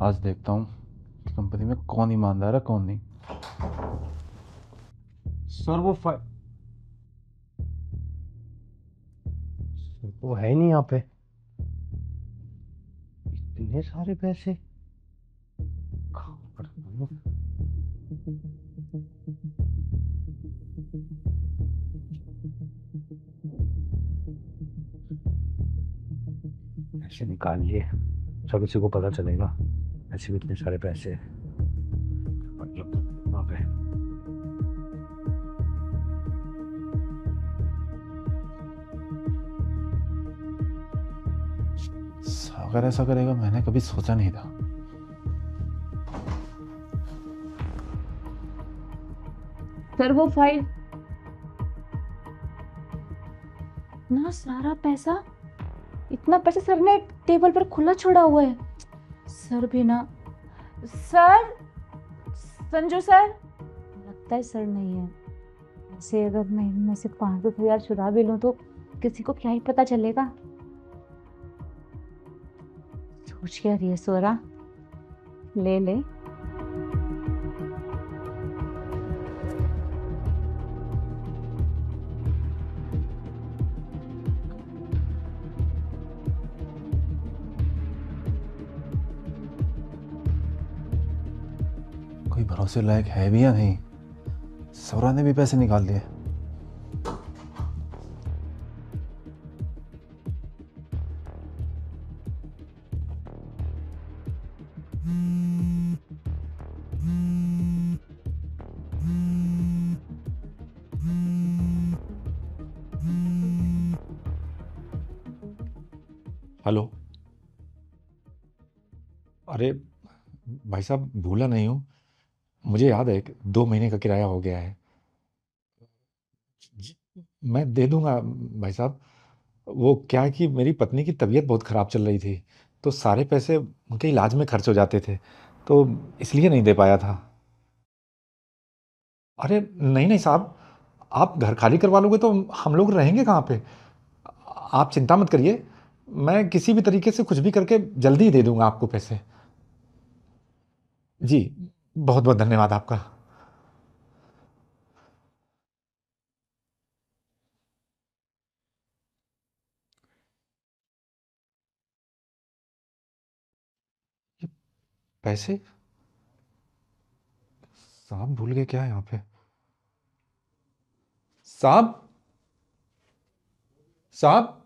आज देखता हूँ कि कंपनी में कौन ईमानदार है कौन नहीं। सर वो है ही नहीं यहाँ पे। इतने सारे पैसे कहाँ पर हैं वो? पैसे निकाल लिए। सब किसी को पता चलेगा। ऐसे भी इतने सारे पैसे हैं। मतलब वहाँ पे सागर ऐसा करेगा मैंने कभी सोचा नहीं था। सर वो फाइल, इतना सारा पैसा, इतना पैसा सर ने टेबल पर खुला छोड़ा हुआ है। सर भी ना। सर, संजू सर, लगता है सर नहीं है। ऐसे अगर मैं इनमें से 5-10 हजार चुरा भी लूं तो किसी को क्या ही पता चलेगा। सोच क्या रही है सोरा? ले ले। कोई भरोसे लायक है भी या नहीं? सौरा ने भी पैसे निकाल लिए। हेलो। अरे भाई साहब, भूला नहीं हूँ। मुझे याद है कि 2 महीने का किराया हो गया है। जी, मैं दे दूंगा भाई साहब। वो क्या है कि मेरी पत्नी की तबीयत बहुत ख़राब चल रही थी, तो सारे पैसे उनके इलाज में खर्च हो जाते थे, तो इसलिए नहीं दे पाया था। अरे नहीं नहीं साहब, आप घर खाली करवा लोगे तो हम लोग रहेंगे कहाँ पे? आप चिंता मत करिए। मैं किसी भी तरीके से कुछ भी करके जल्दी ही दे दूंगा आपको पैसे। जी, बहुत बहुत धन्यवाद आपका। पैसे साहब भूल गए क्या यहाँ पे? साहब, साहब।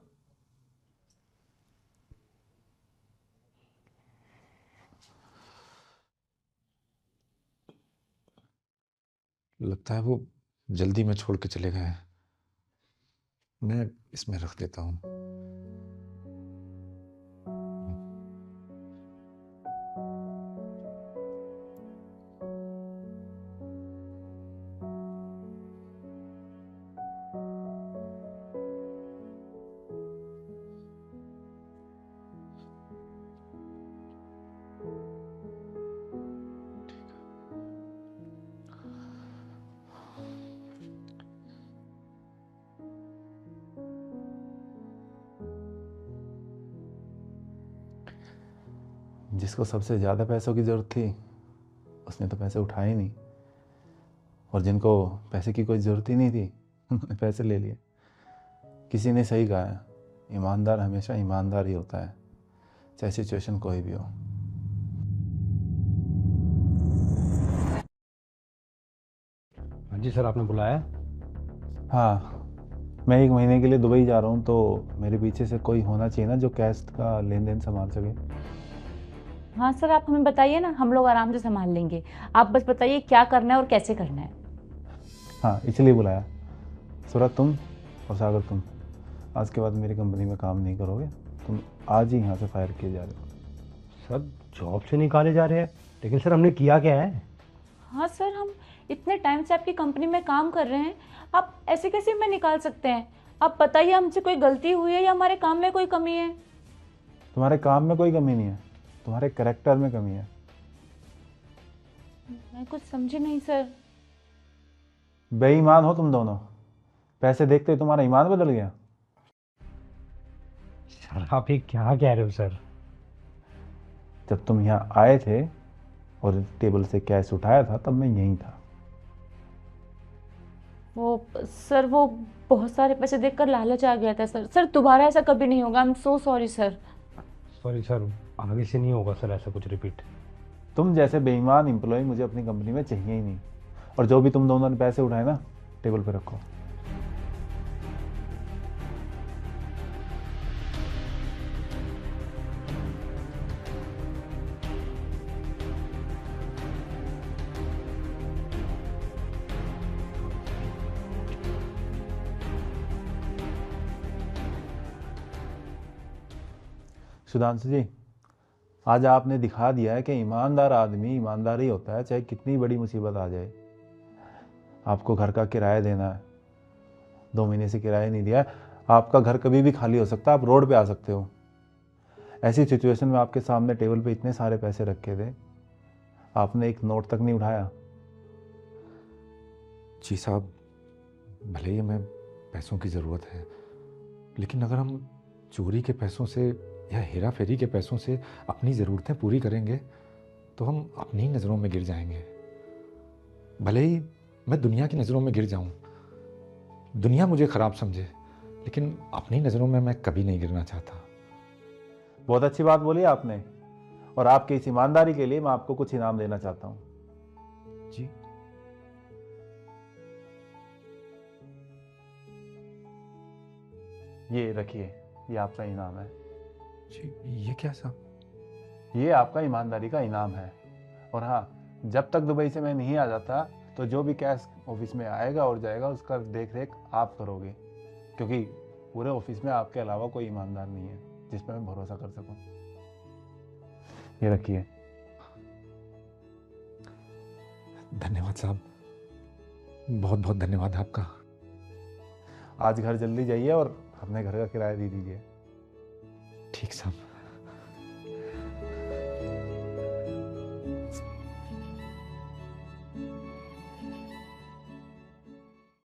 लगता है वो जल्दी में छोड़ के चले गए हैं। मैं इसमें रख देता हूँ। जिसको सबसे ज़्यादा पैसों की ज़रूरत थी उसने तो पैसे उठाए ही नहीं, और जिनको पैसे की कोई ज़रूरत ही नहीं थी उन्होंने पैसे ले लिए। किसी ने सही कहा है, ईमानदार हमेशा ईमानदार ही होता है, चाहे सिचुएशन कोई भी हो। हाँ जी सर, आपने बुलाया? हाँ, मैं 1 महीने के लिए दुबई जा रहा हूँ, तो मेरे पीछे से कोई होना चाहिए ना जो कैश का लेन देन संभाल सके। हाँ सर, आप हमें बताइए ना, हम लोग आराम से संभाल लेंगे। आप बस बताइए क्या करना है और कैसे करना है। हाँ, इसलिए बुलाया। सूरज, तुम और सागर, तुम आज के बाद मेरी कंपनी में काम नहीं करोगे। तुम आज ही यहाँ से फायर किए जा रहे हो। सर, जॉब से निकाले जा रहे हैं? लेकिन सर, हमने किया क्या है? हाँ सर, हम इतने टाइम से आपकी कंपनी में काम कर रहे हैं, आप ऐसे कैसे हमें निकाल सकते हैं? आप बताइए, हमसे कोई गलती हुई है या हमारे काम में कोई कमी है? तुम्हारे काम में कोई कमी नहीं है, तुम्हारे करेक्टर में कमी है। मैं कुछ समझी नहीं सर। बेईमान हो तुम दोनों। पैसे देखते ही तुम्हारा ईमान बदल गया। सर, आप ये क्या कह रहे हो सर? जब तुम यहाँ आए थे और टेबल से कैश उठाया था तब मैं यहीं था। वो सर, वो बहुत सारे पैसे देखकर लालच आ गया था सर। सर दोबारा ऐसा कभी नहीं होगा। I am so sorry sir. Sorry sir, आगे से नहीं होगा सर ऐसा कुछ रिपीट। तुम जैसे बेईमान एम्प्लॉय मुझे अपनी कंपनी में चाहिए ही नहीं। और जो भी तुम दोनों ने पैसे उठाए ना, टेबल पे रखो। सुधांशु जी, आज आपने दिखा दिया है कि ईमानदार आदमी ईमानदार ही होता है, चाहे कितनी बड़ी मुसीबत आ जाए। आपको घर का किराया देना है, 2 महीने से किराया नहीं दिया है, आपका घर कभी भी खाली हो सकता है, आप रोड पे आ सकते हो। ऐसी सिचुएशन में आपके सामने टेबल पे इतने सारे पैसे रखे थे, आपने एक नोट तक नहीं उठाया। जी साहब, भले ही हमें पैसों की ज़रूरत है, लेकिन अगर हम चोरी के पैसों से या हेरा फेरी के पैसों से अपनी ज़रूरतें पूरी करेंगे तो हम अपनी ही नज़रों में गिर जाएंगे। भले ही मैं दुनिया की नज़रों में गिर जाऊं, दुनिया मुझे ख़राब समझे, लेकिन अपनी नज़रों में मैं कभी नहीं गिरना चाहता। बहुत अच्छी बात बोली आपने, और आपकी इस ईमानदारी के लिए मैं आपको कुछ इनाम देना चाहता हूँ। जी, ये रखिए, ये आपका इनाम है। जी, ये क्या साहब? ये आपका ईमानदारी का इनाम है। और हाँ, जब तक दुबई से मैं नहीं आ जाता तो जो भी कैश ऑफिस में आएगा और जाएगा उसका देख रेख आप करोगे, क्योंकि पूरे ऑफिस में आपके अलावा कोई ईमानदार नहीं है जिस पर मैं भरोसा कर सकूं। ये रखिए। धन्यवाद साहब, बहुत बहुत धन्यवाद आपका। आज घर जल्दी जाइए और अपने घर का किराया दे दीजिए। ठीक साहब।